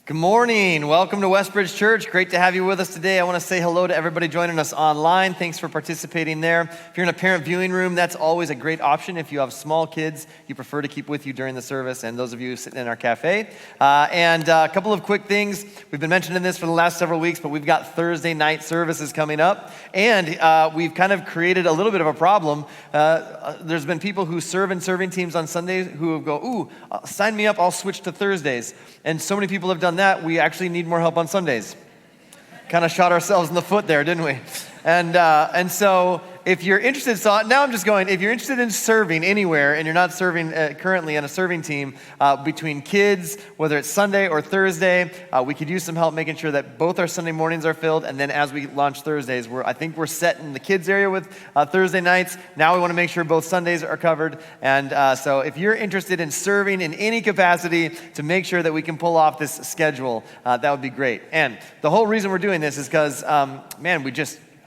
Good morning. Welcome to Westbridge Church. Great to have you with us today. I want to say hello to everybody joining us online. Thanks for participating there. If you're in a parent viewing room, that's always a great option. If you have small kids you prefer to keep with you during the service, and those of you sitting in our cafe. And a couple of quick things. We've been mentioning this for the last several weeks, but we've got Thursday night services coming up. And we've kind of created a little bit of a problem. There's been people who serve in serving teams on Sundays who go, sign me up, I'll switch to Thursdays. And so many people have done that, we actually need more help on Sundays. Kind of shot ourselves in the foot there, didn't we? And so if you're interested, if you're interested in serving anywhere and you're not serving currently on a serving team, between kids, whether it's Sunday or Thursday, we could use some help making sure that both our Sunday mornings are filled. And then as we launch Thursdays, I think we're set in the kids area with Thursday nights. Now we want to make sure both Sundays are covered. And so if you're interested in serving in any capacity to make sure that we can pull off this schedule, that would be great. And the whole reason we're doing this is because,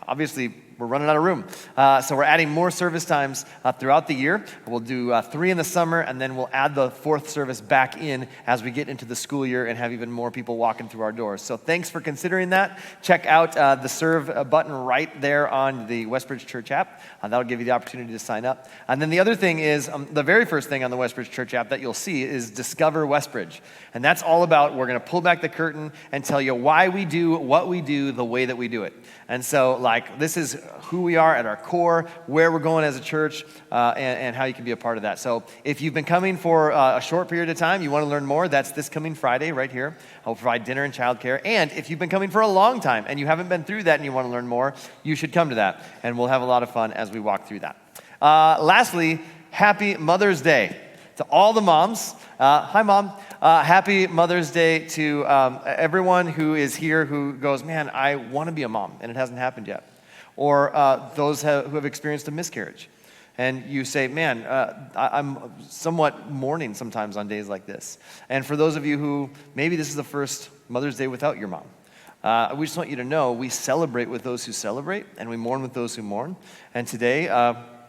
obviously, we're running out of room. So we're adding more service times throughout the year. We'll do 3 in the summer, and then we'll add the 4th service back in as we get into the school year and have even more people walking through our doors. So thanks for considering that. Check out the serve button right there on the Westbridge Church app. That'll give you the opportunity to sign up. And then the other thing is, the very first thing on the Westbridge Church app that you'll see is Discover Westbridge. And that's all about, we're going to pull back the curtain and tell you why we do what we do the way that we do it. And so, this is who we are at our core, where we're going as a church, and how you can be a part of that. So if you've been coming for a short period of time, you want to learn more, that's this coming Friday right here. I'll provide dinner and childcare. And if you've been coming for a long time and you haven't been through that and you want to learn more, you should come to that. And we'll have a lot of fun as we walk through that. Lastly, happy Mother's Day to all the moms. Hi, Mom. Happy Mother's Day to everyone who is here who goes, man, I want to be a mom, and it hasn't happened yet. Or those who have experienced a miscarriage. And you say, man, I'm somewhat mourning sometimes on days like this. And for those of you who, maybe this is the first Mother's Day without your mom, we just want you to know we celebrate with those who celebrate, and we mourn with those who mourn. And today,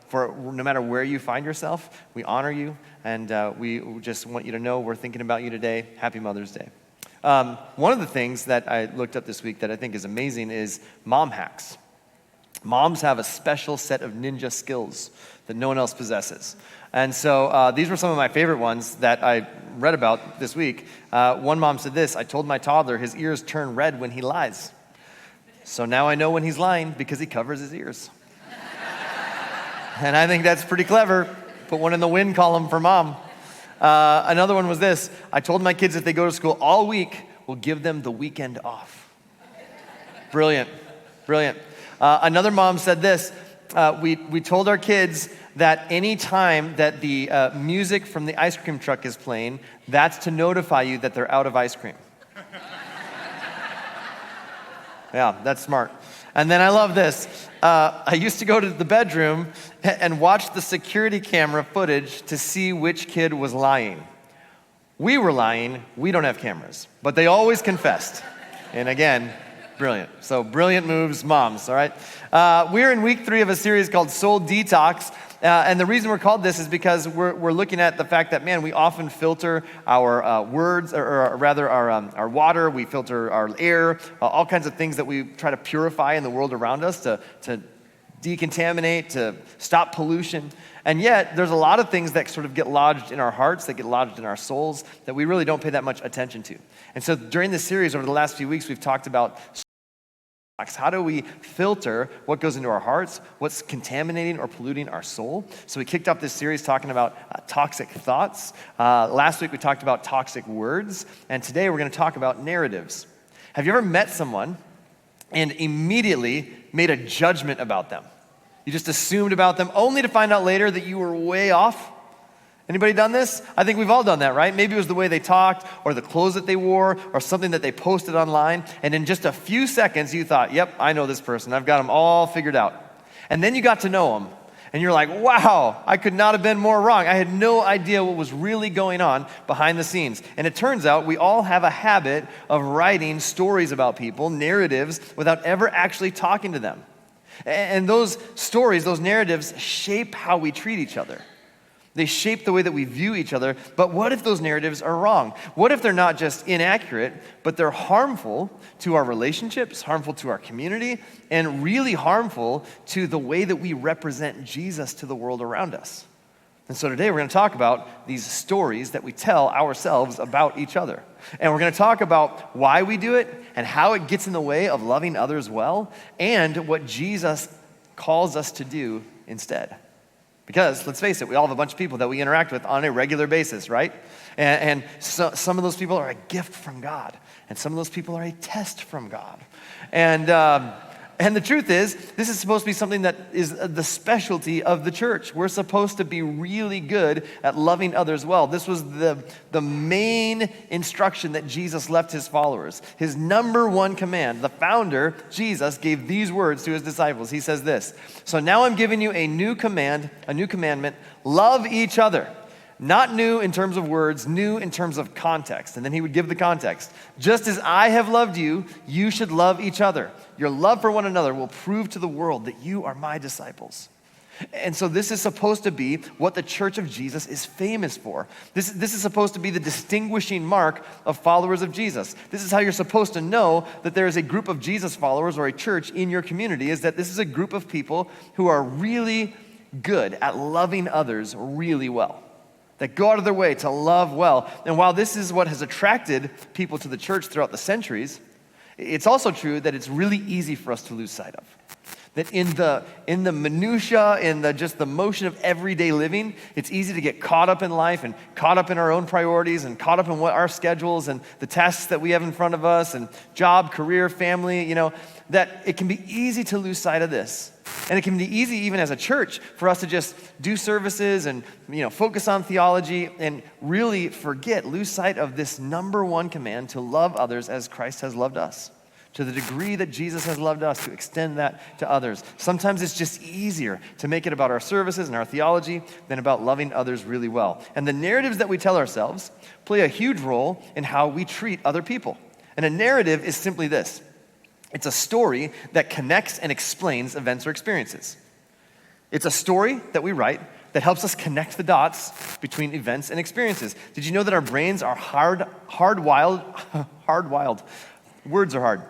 for no matter where you find yourself, we honor you, and we just want you to know we're thinking about you today. Happy Mother's Day. One of the things that I looked up this week that I think is amazing is mom hacks. Moms have a special set of ninja skills that no one else possesses. And so these were some of my favorite ones that I read about this week. One mom said this: I told my toddler his ears turn red when he lies. So now I know when he's lying because he covers his ears. And I think that's pretty clever. Put one in the win column for mom. Another one was this: I told my kids if they go to school all week, we'll give them the weekend off. Brilliant. Another mom said this: we told our kids that any time that the music from the ice cream truck is playing, that's to notify you that they're out of ice cream. Yeah, that's smart. And then I love this. I used to go to the bedroom and watch the security camera footage to see which kid was lying. We were lying. We don't have cameras. But they always confessed. And again, brilliant. So brilliant moves, moms, all right? We're in week 3 of a series called Soul Detox. And the reason we're called this is because we're looking at the fact that, man, we often filter our words, or rather our water, we filter our air, all kinds of things that we try to purify in the world around us to decontaminate, to stop pollution. And yet, there's a lot of things that sort of get lodged in our hearts, that get lodged in our souls, that we really don't pay that much attention to. And so during this series, over the last few weeks, we've talked about how do we filter what goes into our hearts, what's contaminating or polluting our soul. So we kicked off this series talking about toxic thoughts. Last week we talked about toxic words, and today we're going to talk about narratives. Have you ever met someone and immediately made a judgment about them? You just assumed about them only to find out later that you were way off? Anybody done this? I think we've all done that, right? Maybe it was the way they talked, or the clothes that they wore, or something that they posted online, and in just a few seconds you thought, yep, I know this person. I've got them all figured out. And then you got to know them, and you're like, wow, I could not have been more wrong. I had no idea what was really going on behind the scenes. And it turns out we all have a habit of writing stories about people, narratives, without ever actually talking to them. And those stories, those narratives, shape how we treat each other. They shape the way that we view each other. But what if those narratives are wrong? What if they're not just inaccurate, but they're harmful to our relationships, harmful to our community, and really harmful to the way that we represent Jesus to the world around us? And so today we're going to talk about these stories that we tell ourselves about each other. And we're going to talk about why we do it and how it gets in the way of loving others well and what Jesus calls us to do instead. Because, let's face it, we all have a bunch of people that we interact with on a regular basis, right? And so, some of those people are a gift from God, and some of those people are a test from God. And the truth is, this is supposed to be something that is the specialty of the church. We're supposed to be really good at loving others well. This was the main instruction that Jesus left his followers. His number one command, the founder, Jesus, gave these words to his disciples. He says this, "So now I'm giving you a new commandment, love each other." Not new in terms of words, new in terms of context. And then he would give the context. "Just as I have loved you, you should love each other. Your love for one another will prove to the world that you are my disciples." And so this is supposed to be what the Church of Jesus is famous for. This is supposed to be the distinguishing mark of followers of Jesus. This is how you're supposed to know that there is a group of Jesus followers or a church in your community, is that this is a group of people who are really good at loving others really well, that go out of their way to love well. And while this is what has attracted people to the church throughout the centuries, it's also true that it's really easy for us to lose sight of. That in the minutia, just the motion of everyday living, it's easy to get caught up in life and caught up in our own priorities and caught up in what our schedules and the tasks that we have in front of us and job, career, family, that it can be easy to lose sight of this. And it can be easy even as a church for us to just do services and focus on theology and really lose sight of this number one command to love others as Christ has loved us. To the degree that Jesus has loved us, to extend that to others. Sometimes it's just easier to make it about our services and our theology than about loving others really well. And the narratives that we tell ourselves play a huge role in how we treat other people. And a narrative is simply this. It's a story that connects and explains events or experiences. It's a story that we write that helps us connect the dots between events and experiences. Did you know that our brains are hardwired? Words are hard.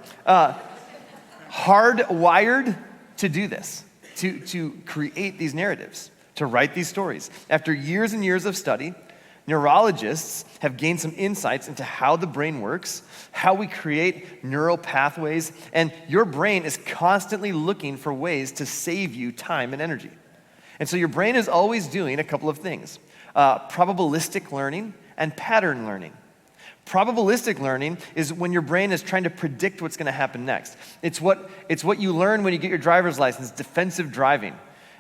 Hardwired to do this, to create these narratives, to write these stories. After years and years of study, neurologists have gained some insights into how the brain works, how we create neural pathways, and your brain is constantly looking for ways to save you time and energy. And so your brain is always doing a couple of things, probabilistic learning and pattern learning. Probabilistic learning is when your brain is trying to predict what's going to happen next. It's what you learn when you get your driver's license, defensive driving.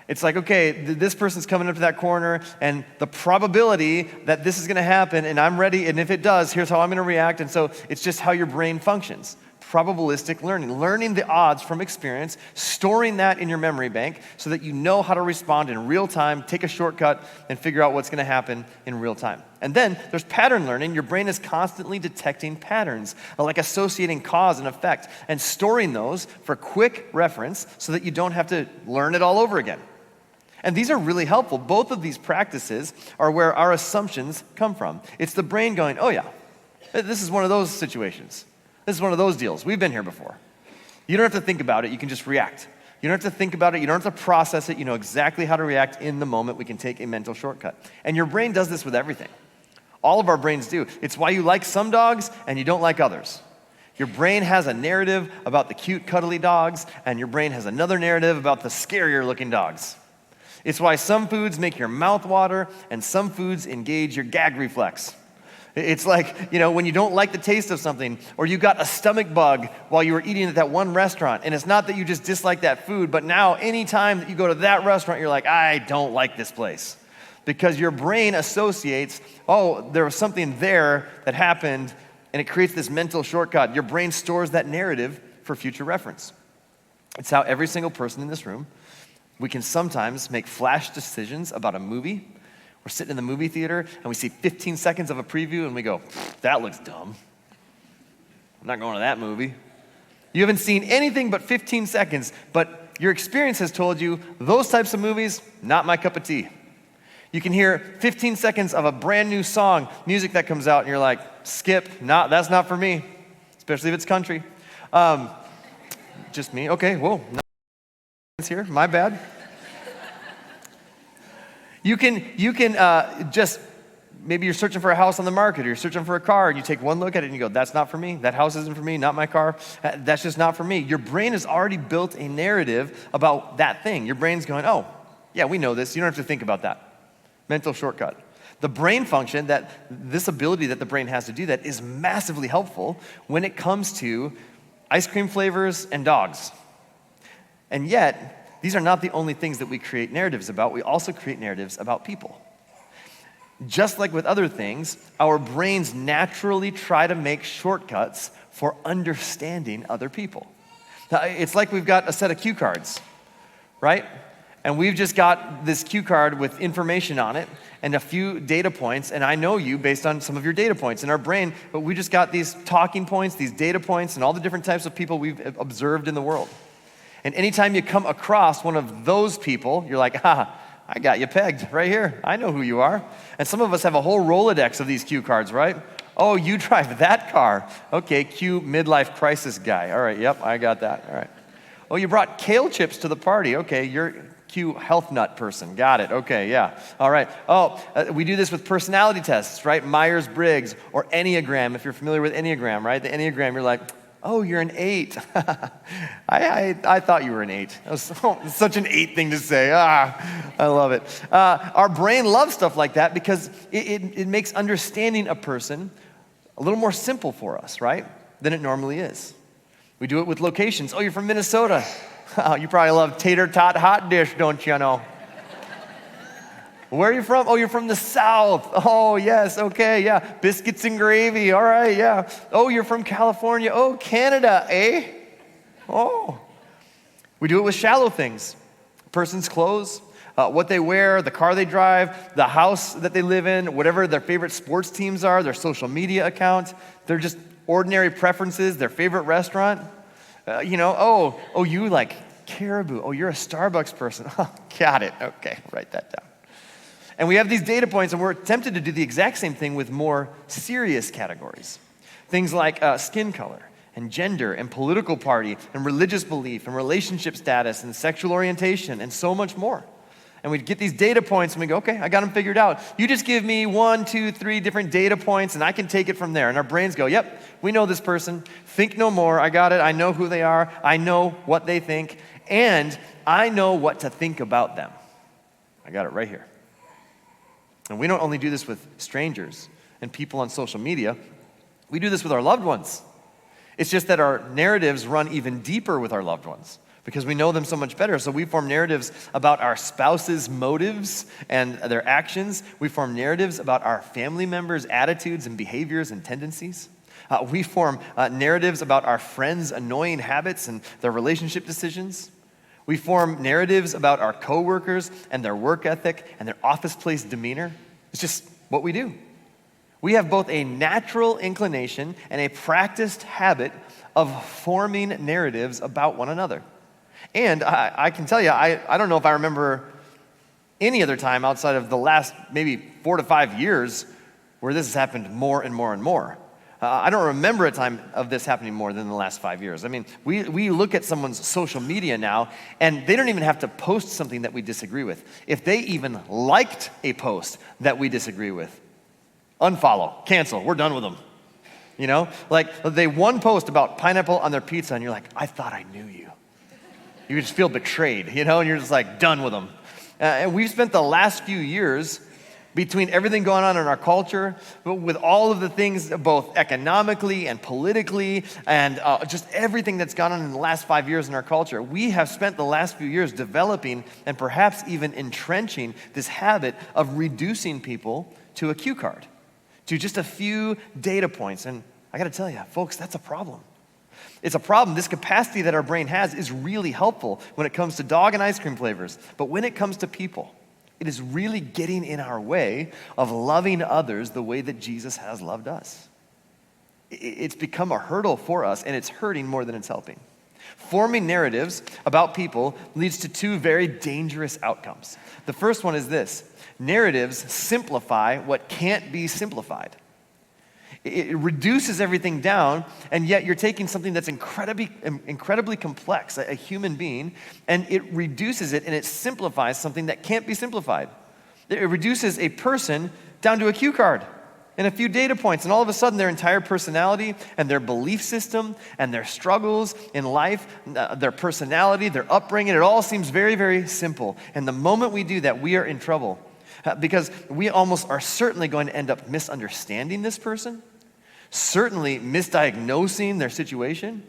It's like, okay, this person's coming up to that corner, and the probability that this is going to happen, and I'm ready, and if it does, here's how I'm going to react. And so it's just how your brain functions. Probabilistic learning the odds from experience, storing that in your memory bank so that you know how to respond in real time, take a shortcut, and figure out what's going to happen in real time. And then there's pattern learning. Your brain is constantly detecting patterns, like associating cause and effect, and storing those for quick reference so that you don't have to learn it all over again. And these are really helpful. Both of these practices are where our assumptions come from. It's the brain going, oh yeah, this is one of those situations. This is one of those deals. We've been here before. You don't have to think about it. You can just react. You don't have to think about it. You don't have to process it. You know exactly how to react in the moment. We can take a mental shortcut. And your brain does this with everything. All of our brains do. It's why you like some dogs and you don't like others. Your brain has a narrative about the cute, cuddly dogs, and your brain has another narrative about the scarier looking dogs. It's why some foods make your mouth water and some foods engage your gag reflex. It's like, when you don't like the taste of something, or you got a stomach bug while you were eating at that one restaurant, and it's not that you just dislike that food, but now anytime that you go to that restaurant, you're like, I don't like this place. Because your brain associates, there was something there that happened, and it creates this mental shortcut. Your brain stores that narrative for future reference. It's how every single person in this room, we can sometimes make flash decisions about a movie. We're sitting in the movie theater and we see 15 seconds of a preview and we go, that looks dumb. I'm not going to that movie. You haven't seen anything but 15 seconds, but your experience has told you those types of movies, not my cup of tea. You can hear 15 seconds of a brand new song, music that comes out, and you're like, skip, that's not for me, especially if it's country. Just me, okay, whoa, no here, my bad. You can just, maybe you're searching for a house on the market, or you're searching for a car, and you take one look at it and you go, that's not for me, that house isn't for me, not my car, that's just not for me. Your brain has already built a narrative about that thing. Your brain's going, oh, yeah, we know this, you don't have to think about that. Mental shortcut. The brain function, this ability that the brain has to do that, is massively helpful when it comes to ice cream flavors and dogs. And yet, these are not the only things that we create narratives about. We also create narratives about people. Just like with other things, our brains naturally try to make shortcuts for understanding other people. Now, it's like we've got a set of cue cards, right? And we've just got this cue card with information on it and a few data points, and I know you based on some of your data points in our brain, but we just got these talking points, these data points, and all the different types of people we've observed in the world. And anytime you come across one of those people, you're like, I got you pegged right here. I know who you are. And some of us have a whole Rolodex of these cue cards, right? Oh, you drive that car. Okay, cue midlife crisis guy. All right, yep, I got that. All right. Oh, you brought kale chips to the party. Okay, you're cue health nut person. Got it. Okay, yeah. All right. Oh, we do this with personality tests, right? Myers-Briggs or Enneagram, if you're familiar with Enneagram, right? The Enneagram, you're like, oh, you're an 8. I thought you were an 8. That was such an 8 thing to say. I love it. Our brain loves stuff like that because it makes understanding a person a little more simple for us, right? Than it normally is. We do it with locations. Oh, you're from Minnesota. You probably love tater tot hot dish, don't you know? Where are you from? Oh, you're from the South. Oh, yes, okay, yeah. Biscuits and gravy, all right, yeah. Oh, you're from California. Oh, Canada, eh? Oh. We do it with shallow things. A person's clothes, what they wear, the car they drive, the house that they live in, whatever their favorite sports teams are, their social media account, their just ordinary preferences, their favorite restaurant. You like caribou. Oh, you're a Starbucks person. Oh, got it. Okay, write that down. And we have these data points, and we're tempted to do the exact same thing with more serious categories. Things like skin color, and gender, and political party, and religious belief, and relationship status, and sexual orientation, and so much more. And we get these data points, and we go, okay, I got them figured out. You just give me 1, 2, 3 different data points, and I can take it from there. And our brains go, yep, we know this person. Think no more. I got it. I know who they are. I know what they think. And I know what to think about them. I got it right here. And we don't only do this with strangers and people on social media. We do this with our loved ones. It's just that our narratives run even deeper with our loved ones because we know them so much better. So we form narratives about our spouse's motives and their actions. We form narratives about our family members' attitudes and behaviors and tendencies. We form narratives about our friends' annoying habits and their relationship decisions. We form narratives about our coworkers and their work ethic and their office place demeanor. It's just what we do. We have both a natural inclination and a practiced habit of forming narratives about one another. And I can tell you, I don't know if I remember any other time outside of the last maybe 4 to 5 years where this has happened more and more and more. I don't remember a time of this happening more than the last 5 years. I mean, we look at someone's social media now, and they don't even have to post something that we disagree with. If they even liked a post that we disagree with, unfollow, cancel, we're done with them. You know, like they one post about pineapple on their pizza, and you're like, I thought I knew you. You just feel betrayed, you know, and you're just like done with them. And we've spent the last few years between everything going on in our culture, but with all of the things both economically and politically and just everything that's gone on in the last 5 years in our culture, we have spent the last few years developing and perhaps even entrenching this habit of reducing people to a cue card, to just a few data points. And I gotta tell you, folks, that's a problem. It's a problem. This capacity that our brain has is really helpful when it comes to dog and ice cream flavors. But when it comes to people, it is really getting in our way of loving others the way that Jesus has loved us. It's become a hurdle for us, and it's hurting more than it's helping. Forming narratives about people leads to two very dangerous outcomes. The first one is this: narratives simplify what can't be simplified. It reduces everything down, and yet you're taking something that's incredibly complex, a human being, and it reduces it and it simplifies something that can't be simplified. It reduces a person down to a cue card and a few data points, and all of a sudden their entire personality and their belief system and their struggles in life, their personality, their upbringing, it all seems very, very simple. And the moment we do that, we are in trouble because we almost are certainly going to end up misunderstanding this person, certainly misdiagnosing their situation,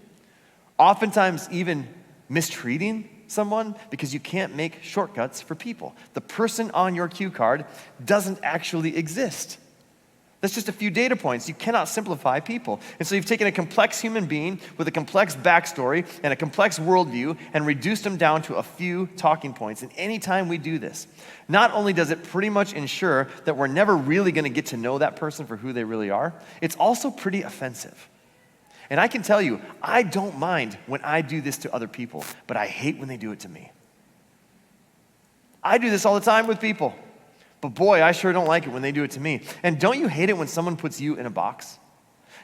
oftentimes even mistreating someone because you can't make shortcuts for people. The person on your cue card doesn't actually exist. That's just a few data points. You cannot simplify people. And so you've taken a complex human being with a complex backstory and a complex worldview and reduced them down to a few talking points. And anytime we do this, not only does it pretty much ensure that we're never really going to get to know that person for who they really are, it's also pretty offensive. And I can tell you, I don't mind when I do this to other people, but I hate when they do it to me. I do this all the time with people. But boy, I sure don't like it when they do it to me. And don't you hate it when someone puts you in a box?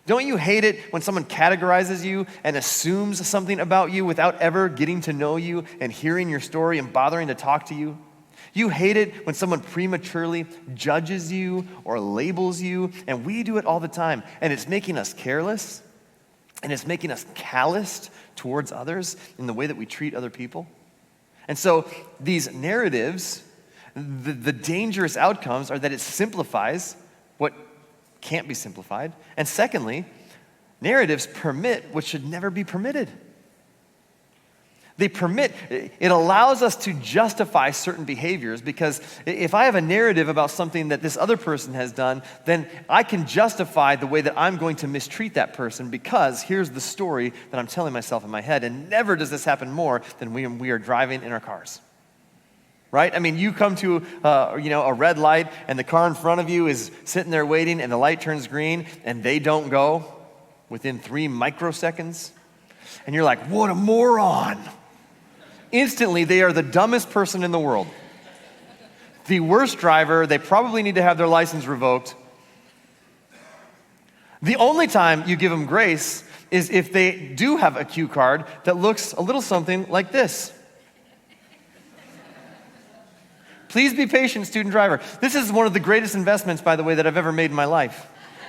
Don't you hate it when someone categorizes you and assumes something about you without ever getting to know you and hearing your story and bothering to talk to you? You hate it when someone prematurely judges you or labels you, and we do it all the time. And it's making us careless, and it's making us calloused towards others in the way that we treat other people. And so these narratives, the dangerous outcomes are that it simplifies what can't be simplified. And secondly, narratives permit what should never be permitted. It allows us to justify certain behaviors, because if I have a narrative about something that this other person has done, then I can justify the way that I'm going to mistreat that person, because here's the story that I'm telling myself in my head. And never does this happen more than when we are driving in our cars. Right? I mean, you come to a red light and the car in front of you is sitting there waiting and the light turns green and they don't go within 3 microseconds. And you're like, what a moron. Instantly, they are the dumbest person in the world. The worst driver. They probably need to have their license revoked. The only time you give them grace is if they do have a cue card that looks a little something like this. Please be patient, student driver. This is one of the greatest investments, by the way, that I've ever made in my life.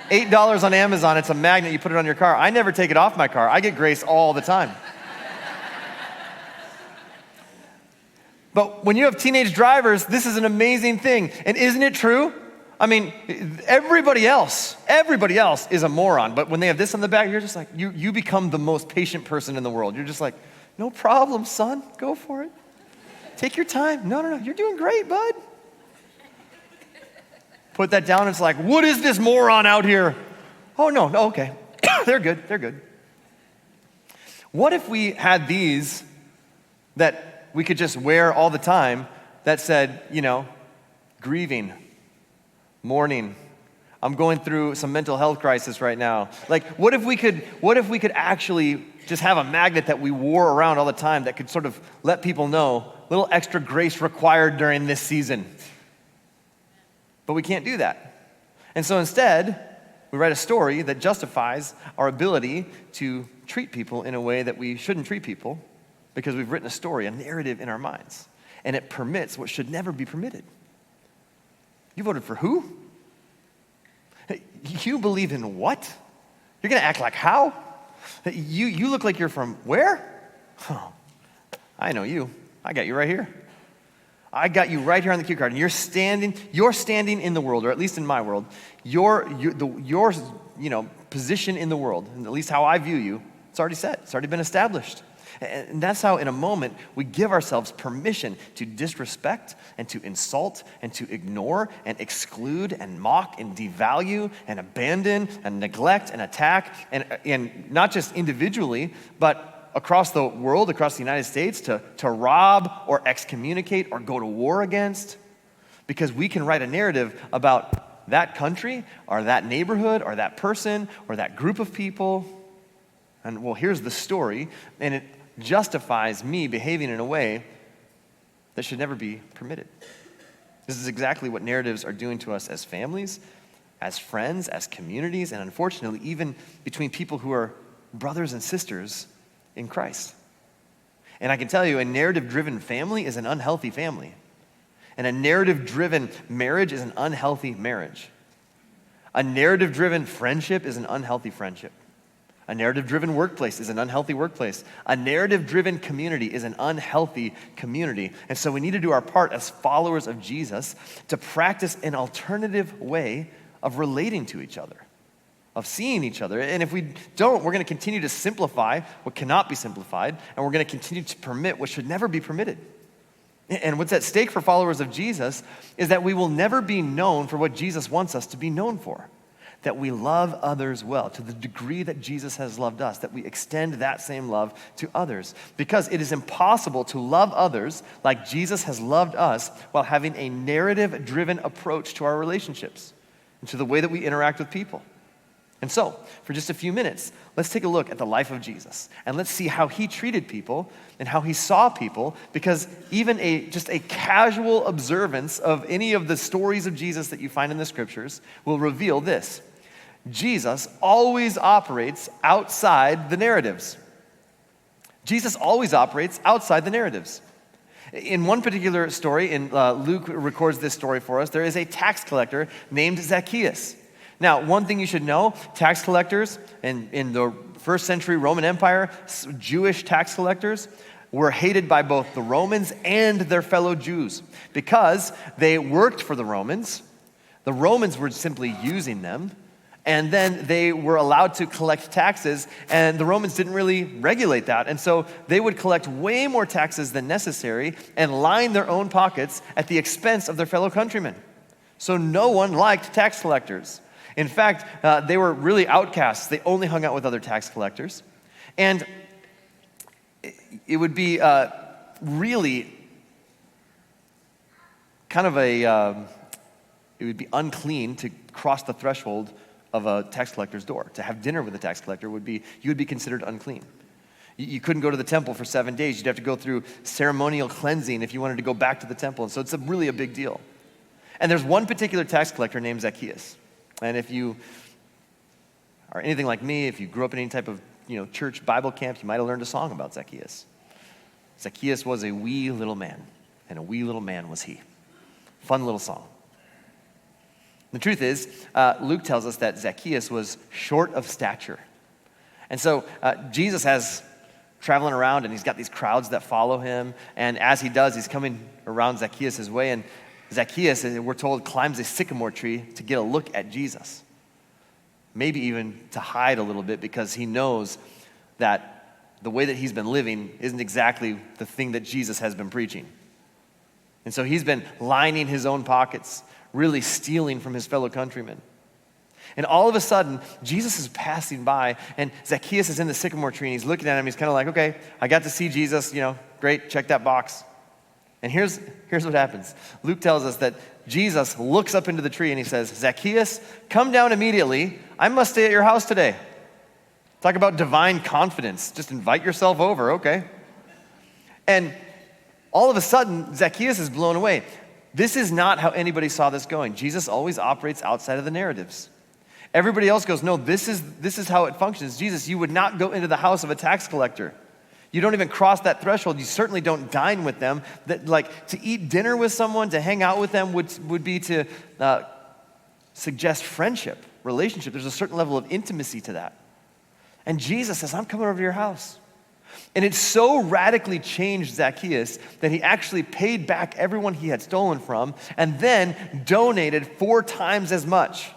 $8 on Amazon, it's a magnet, you put it on your car. I never take it off my car. I get grace all the time. But when you have teenage drivers, this is an amazing thing. And isn't it true? I mean, everybody else is a moron. But when they have this on the back, you're just like, you become the most patient person in the world. You're just like, no problem, son, go for it. Take your time. No, you're doing great, bud. Put that down, it's like, what is this moron out here? Oh, no, okay. They're good. What if we had these that we could just wear all the time that said, grieving, mourning, I'm going through some mental health crisis right now. Like, what if we could actually just have a magnet that we wore around all the time that could sort of let people know, little extra grace required during this season. But we can't do that. And so instead, we write a story that justifies our ability to treat people in a way that we shouldn't treat people, because we've written a story, a narrative in our minds. And it permits what should never be permitted. You voted for who? You believe in what? You're going to act like how? You look like you're from where? Oh, I know you. I got you right here. I got you right here on the cue card. And you're standing in the world, or at least in my world, your position in the world, and at least how I view you, it's already set. It's already been established. And that's how, in a moment, we give ourselves permission to disrespect and to insult and to ignore and exclude and mock and devalue and abandon and neglect and attack, and not just individually, but across the world, across the United States, to rob or excommunicate or go to war against, because we can write a narrative about that country or that neighborhood or that person or that group of people. And well, here's the story, and it justifies me behaving in a way that should never be permitted. This is exactly what narratives are doing to us as families, as friends, as communities, and unfortunately, even between people who are brothers and sisters in Christ. And I can tell you, a narrative-driven family is an unhealthy family. And a narrative-driven marriage is an unhealthy marriage. A narrative-driven friendship is an unhealthy friendship. A narrative-driven workplace is an unhealthy workplace. A narrative-driven community is an unhealthy community. And so we need to do our part as followers of Jesus to practice an alternative way of relating to each other, of seeing each other. And if we don't, we're going to continue to simplify what cannot be simplified, and we're going to continue to permit what should never be permitted. And what's at stake for followers of Jesus is that we will never be known for what Jesus wants us to be known for. That we love others well, to the degree that Jesus has loved us, that we extend that same love to others. Because it is impossible to love others like Jesus has loved us while having a narrative-driven approach to our relationships and to the way that we interact with people. And so, for just a few minutes, let's take a look at the life of Jesus, and let's see how he treated people and how he saw people, because even just a casual observance of any of the stories of Jesus that you find in the scriptures will reveal this. Jesus always operates outside the narratives. Jesus always operates outside the narratives. In one particular story, Luke records this story for us, there is a tax collector named Zacchaeus. Now, one thing you should know, tax collectors in the first century Roman Empire, Jewish tax collectors were hated by both the Romans and their fellow Jews because they worked for the Romans. The Romans were simply using them, and then they were allowed to collect taxes, and the Romans didn't really regulate that. And so they would collect way more taxes than necessary and line their own pockets at the expense of their fellow countrymen. So no one liked tax collectors. In fact, they were really outcasts. They only hung out with other tax collectors. And it would be really kind of it would be unclean to cross the threshold of a tax collector's door. To have dinner with a tax collector you would be considered unclean. You couldn't go to the temple for 7 days. You'd have to go through ceremonial cleansing if you wanted to go back to the temple. And so it's really a big deal. And there's one particular tax collector named Zacchaeus. And if you are anything like me, if you grew up in any type of church Bible camp, you might have learned a song about Zacchaeus. Zacchaeus was a wee little man, and a wee little man was he. Fun little song. The truth is, Luke tells us that Zacchaeus was short of stature. And so Jesus has traveling around, and he's got these crowds that follow him. And as he does, he's coming around Zacchaeus' way, and Zacchaeus, we're told, climbs a sycamore tree to get a look at Jesus. Maybe even to hide a little bit because he knows that the way that he's been living isn't exactly the thing that Jesus has been preaching. And so he's been lining his own pockets, really stealing from his fellow countrymen. And all of a sudden, Jesus is passing by, and Zacchaeus is in the sycamore tree, and he's looking at him. He's kind of like, okay, I got to see Jesus, great, check that box. And here's what happens. Luke tells us that Jesus looks up into the tree and he says, Zacchaeus, come down immediately. I must stay at your house today. Talk about divine confidence. Just invite yourself over, okay? And all of a sudden, Zacchaeus is blown away. This is not how anybody saw this going. Jesus always operates outside of the narratives. Everybody else goes, no, this is how it functions. Jesus, you would not go into the house of a tax collector. You don't even cross that threshold. You certainly don't dine with them. To eat dinner with someone, to hang out with them would be to suggest friendship, relationship. There's a certain level of intimacy to that. And Jesus says, I'm coming over to your house. And it so radically changed Zacchaeus that he actually paid back everyone he had stolen from and then donated 4 times as much.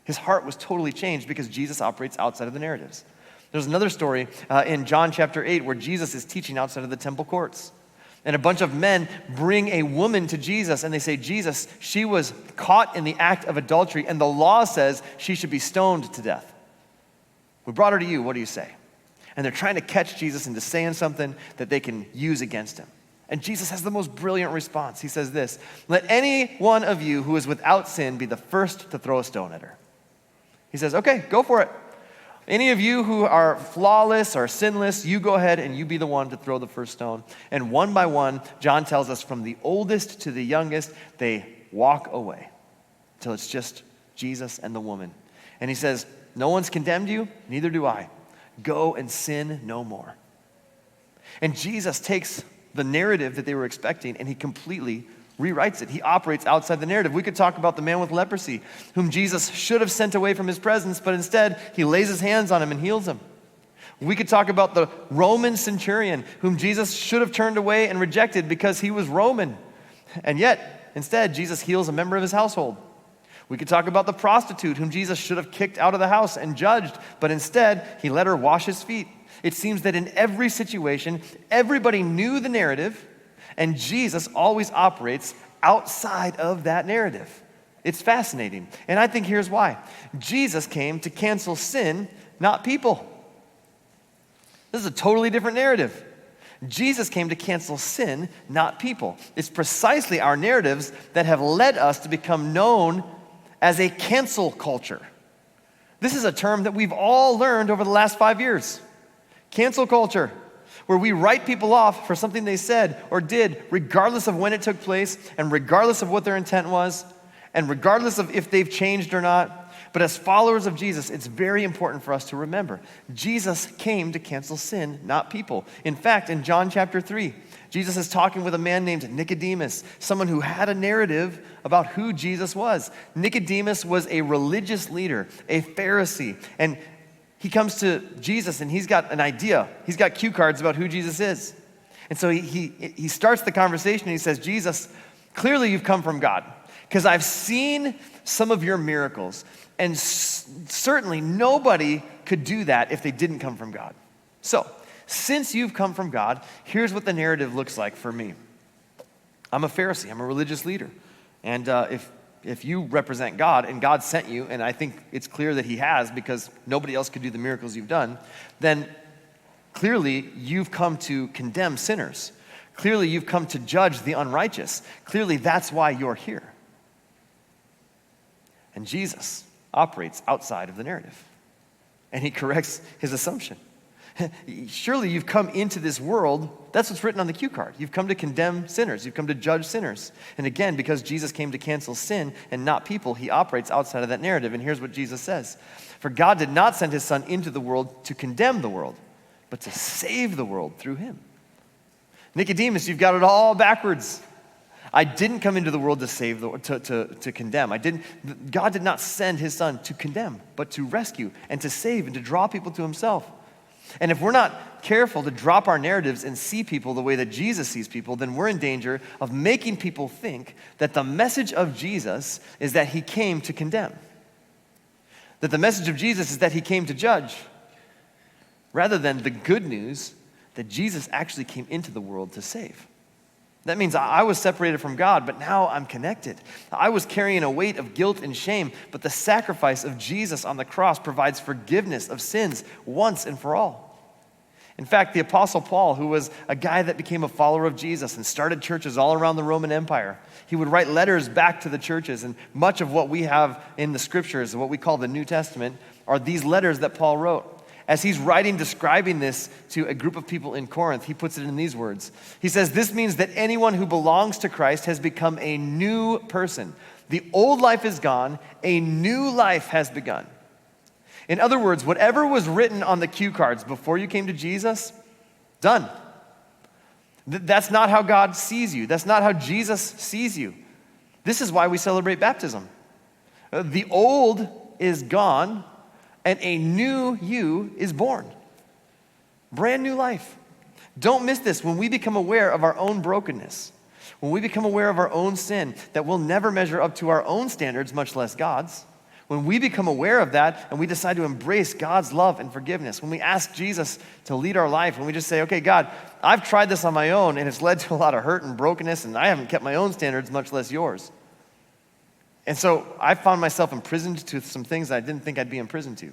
His heart was totally changed because Jesus operates outside of the narratives. There's another story in John chapter 8 where Jesus is teaching outside of the temple courts. And a bunch of men bring a woman to Jesus and they say, Jesus, she was caught in the act of adultery and the law says she should be stoned to death. We brought her to you, what do you say? And they're trying to catch Jesus into saying something that they can use against him. And Jesus has the most brilliant response. He says this, let any one of you who is without sin be the first to throw a stone at her. He says, okay, go for it. Any of you who are flawless or sinless, you go ahead and you be the one to throw the first stone. And one by one, John tells us from the oldest to the youngest, they walk away until it's just Jesus and the woman. And he says, no one's condemned you, neither do I. Go and sin no more. And Jesus takes the narrative that they were expecting and he completely rewrites it. He operates outside the narrative. We could talk about the man with leprosy, whom Jesus should have sent away from his presence, but instead he lays his hands on him and heals him. We could talk about the Roman centurion, whom Jesus should have turned away and rejected because he was Roman. And yet, instead, Jesus heals a member of his household. We could talk about the prostitute, whom Jesus should have kicked out of the house and judged, but instead he let her wash his feet. It seems that in every situation, everybody knew the narrative, and Jesus always operates outside of that narrative. It's fascinating. And I think here's why. Jesus came to cancel sin, not people. This is a totally different narrative. Jesus came to cancel sin, not people. It's precisely our narratives that have led us to become known as a cancel culture. This is a term that we've all learned over the last 5 years. Cancel culture, where we write people off for something they said or did, regardless of when it took place, and regardless of what their intent was, and regardless of if they've changed or not. But as followers of Jesus, it's very important for us to remember, Jesus came to cancel sin, not people. In fact, in John chapter 3, Jesus is talking with a man named Nicodemus, someone who had a narrative about who Jesus was. Nicodemus was a religious leader, a Pharisee, and he comes to Jesus and he's got an idea. He's got cue cards about who Jesus is. And so he starts the conversation and he says, Jesus, clearly you've come from God, because I've seen some of your miracles, and certainly nobody could do that if they didn't come from God. So, since you've come from God, here's what the narrative looks like for me. I'm a Pharisee. I'm a religious leader. And if you represent God and God sent you, and I think it's clear that he has because nobody else could do the miracles you've done, then clearly you've come to condemn sinners. Clearly you've come to judge the unrighteous. Clearly that's why you're here. And Jesus operates outside of the narrative. And he corrects his assumption. Surely you've come into this world, that's what's written on the cue card. You've come to condemn sinners. You've come to judge sinners. And again, because Jesus came to cancel sin and not people, he operates outside of that narrative. And here's what Jesus says. For God did not send his son into the world to condemn the world, but to save the world through him. Nicodemus, you've got it all backwards. I didn't come into the world to save, to condemn. God did not send his son to condemn, but to rescue and to save and to draw people to himself. And if we're not careful to drop our narratives and see people the way that Jesus sees people, then we're in danger of making people think that the message of Jesus is that he came to condemn. That the message of Jesus is that he came to judge, rather than the good news that Jesus actually came into the world to save. That means I was separated from God, but now I'm connected. I was carrying a weight of guilt and shame, but the sacrifice of Jesus on the cross provides forgiveness of sins once and for all. In fact, the Apostle Paul, who was a guy that became a follower of Jesus and started churches all around the Roman Empire, he would write letters back to the churches, and much of what we have in the scriptures, what we call the New Testament, are these letters that Paul wrote. As he's writing, describing this to a group of people in Corinth, he puts it in these words. He says, this means that anyone who belongs to Christ has become a new person. The old life is gone, a new life has begun. In other words, whatever was written on the cue cards before you came to Jesus, done. That's not how God sees you. That's not how Jesus sees you. This is why we celebrate baptism. The old is gone, and a new you is born. Brand new life. Don't miss this. When we become aware of our own brokenness, when we become aware of our own sin, that we'll never measure up to our own standards, much less God's, when we become aware of that and we decide to embrace God's love and forgiveness, when we ask Jesus to lead our life, when we just say, okay, God, I've tried this on my own and it's led to a lot of hurt and brokenness, and I haven't kept my own standards, much less yours. And so I found myself imprisoned to some things that I didn't think I'd be imprisoned to.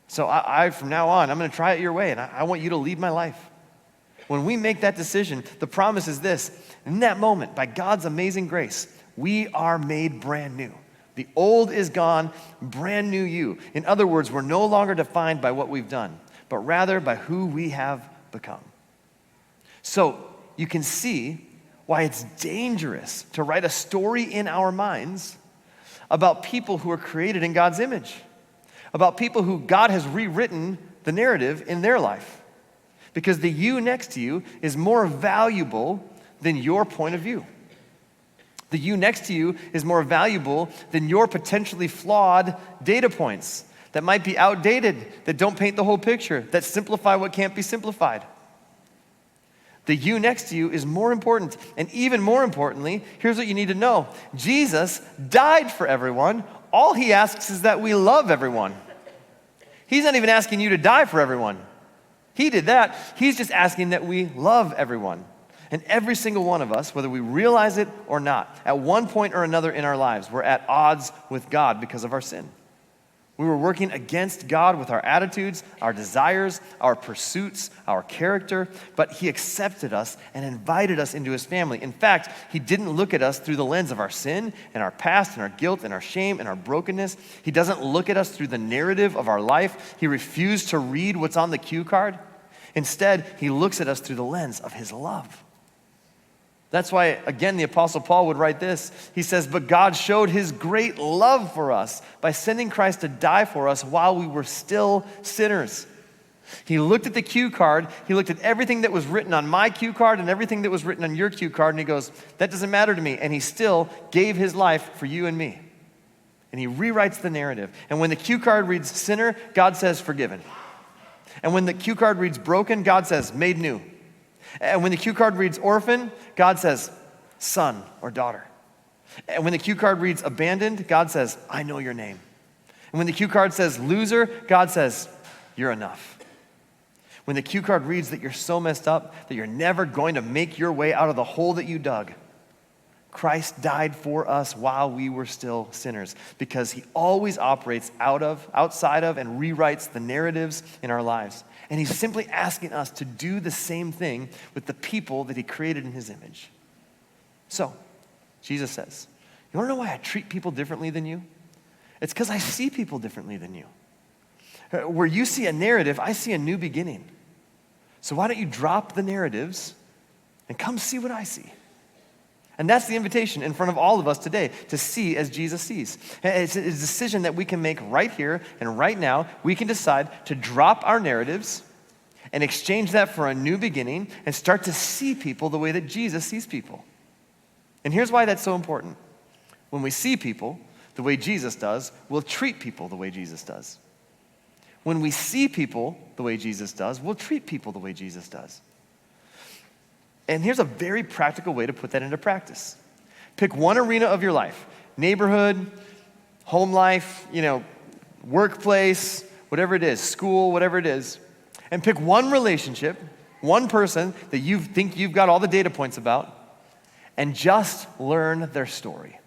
So I from now on, I'm going to try it your way, and I want you to lead my life. When we make that decision, the promise is this. In that moment, by God's amazing grace, we are made brand new. The old is gone, brand new you. In other words, we're no longer defined by what we've done, but rather by who we have become. So you can see why it's dangerous to write a story in our minds about people who are created in God's image, about people who God has rewritten the narrative in their life. Because the you next to you is more valuable than your point of view. The you next to you is more valuable than your potentially flawed data points that might be outdated, that don't paint the whole picture, that simplify what can't be simplified. The you next to you is more important. And even more importantly, here's what you need to know. Jesus died for everyone. All he asks is that we love everyone. He's not even asking you to die for everyone. He did that. He's just asking that we love everyone. And every single one of us, whether we realize it or not, at one point or another in our lives, we're at odds with God because of our sin. We were working against God with our attitudes, our desires, our pursuits, our character, but he accepted us and invited us into his family. In fact, he didn't look at us through the lens of our sin and our past and our guilt and our shame and our brokenness. He doesn't look at us through the narrative of our life. He refused to read what's on the cue card. Instead, he looks at us through the lens of his love. That's why, again, the Apostle Paul would write this. He says, but God showed his great love for us by sending Christ to die for us while we were still sinners. He looked at the cue card. He looked at everything that was written on my cue card and everything that was written on your cue card, and he goes, that doesn't matter to me. And he still gave his life for you and me. And he rewrites the narrative. And when the cue card reads sinner, God says forgiven. And when the cue card reads broken, God says made new. And when the cue card reads orphan, God says son or daughter. And when the cue card reads abandoned, God says, I know your name. And when the cue card says loser, God says, you're enough. When the cue card reads that you're so messed up that you're never going to make your way out of the hole that you dug, Christ died for us while we were still sinners, because he always operates outside of, and rewrites the narratives in our lives. And he's simply asking us to do the same thing with the people that he created in his image. So, Jesus says, you want to know why I treat people differently than you? It's because I see people differently than you. Where you see a narrative, I see a new beginning. So why don't you drop the narratives and come see what I see? And that's the invitation in front of all of us today, to see as Jesus sees. It's a decision that we can make right here and right now. We can decide to drop our narratives and exchange that for a new beginning and start to see people the way that Jesus sees people. And here's why that's so important. When we see people the way Jesus does, we'll treat people the way Jesus does. When we see people the way Jesus does, we'll treat people the way Jesus does. And here's a very practical way to put that into practice. Pick one arena of your life, neighborhood, home life, workplace, whatever it is, school, whatever it is, and pick one relationship, one person that you think you've got all the data points about, and just learn their story.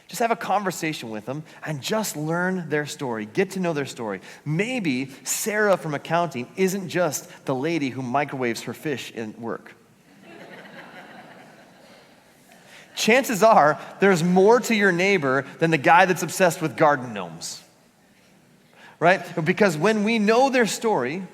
Just have a conversation with them and just learn their story. Get to know their story. Maybe Sarah from accounting isn't just the lady who microwaves her fish in work. Chances are there's more to your neighbor than the guy that's obsessed with garden gnomes, right? Because when we know their story,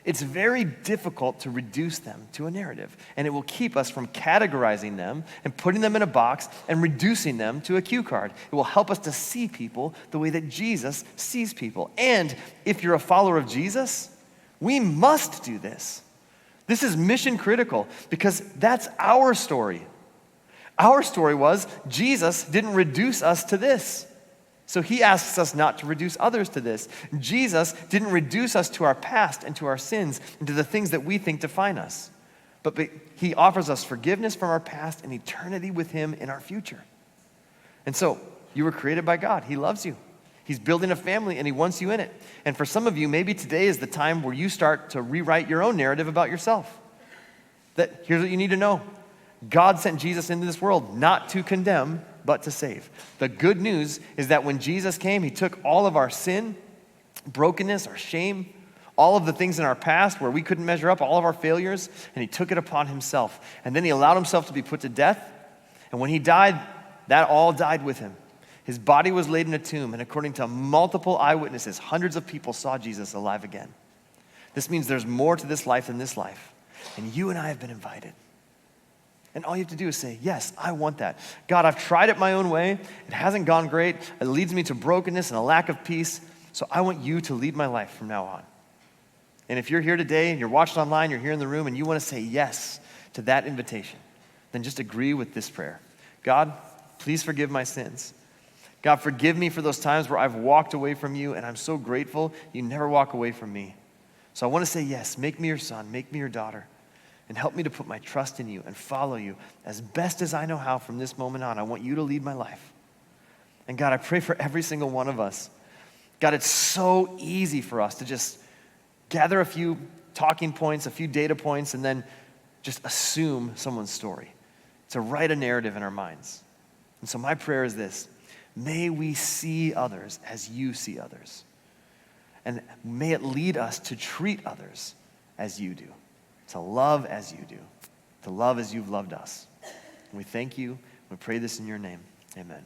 it's very difficult to reduce them to a narrative, and it will keep us from categorizing them and putting them in a box and reducing them to a cue card. It will help us to see people the way that Jesus sees people. And if you're a follower of Jesus, we must do this. This is mission critical because that's our story. Our story was Jesus didn't reduce us to this. So he asks us not to reduce others to this. Jesus didn't reduce us to our past and to our sins and to the things that we think define us. But he offers us forgiveness from our past and eternity with him in our future. And so you were created by God. He loves you. He's building a family and he wants you in it. And for some of you, maybe today is the time where you start to rewrite your own narrative about yourself. That here's what you need to know. God sent Jesus into this world not to condemn, but to save. The good news is that when Jesus came, he took all of our sin, brokenness, our shame, all of the things in our past where we couldn't measure up, all of our failures, and he took it upon himself. And then he allowed himself to be put to death. And when he died, that all died with him. His body was laid in a tomb, and according to multiple eyewitnesses, hundreds of people saw Jesus alive again. This means there's more to this life than this life, and you and I have been invited. And all you have to do is say, yes, I want that. God, I've tried it my own way. It hasn't gone great. It leads me to brokenness and a lack of peace. So I want you to lead my life from now on. And if you're here today and you're watching online, you're here in the room, and you want to say yes to that invitation, then just agree with this prayer. God, please forgive my sins. God, forgive me for those times where I've walked away from you, and I'm so grateful you never walk away from me. So I want to say yes. Make me your son. Make me your daughter. And help me to put my trust in you and follow you as best as I know how from this moment on. I want you to lead my life. And God, I pray for every single one of us. God, it's so easy for us to just gather a few talking points, a few data points, and then just assume someone's story, to write a narrative in our minds. And so my prayer is this: may we see others as you see others. And may it lead us to treat others as you do. To love as you do, to love as you've loved us. And we thank you. We pray this in your name. Amen.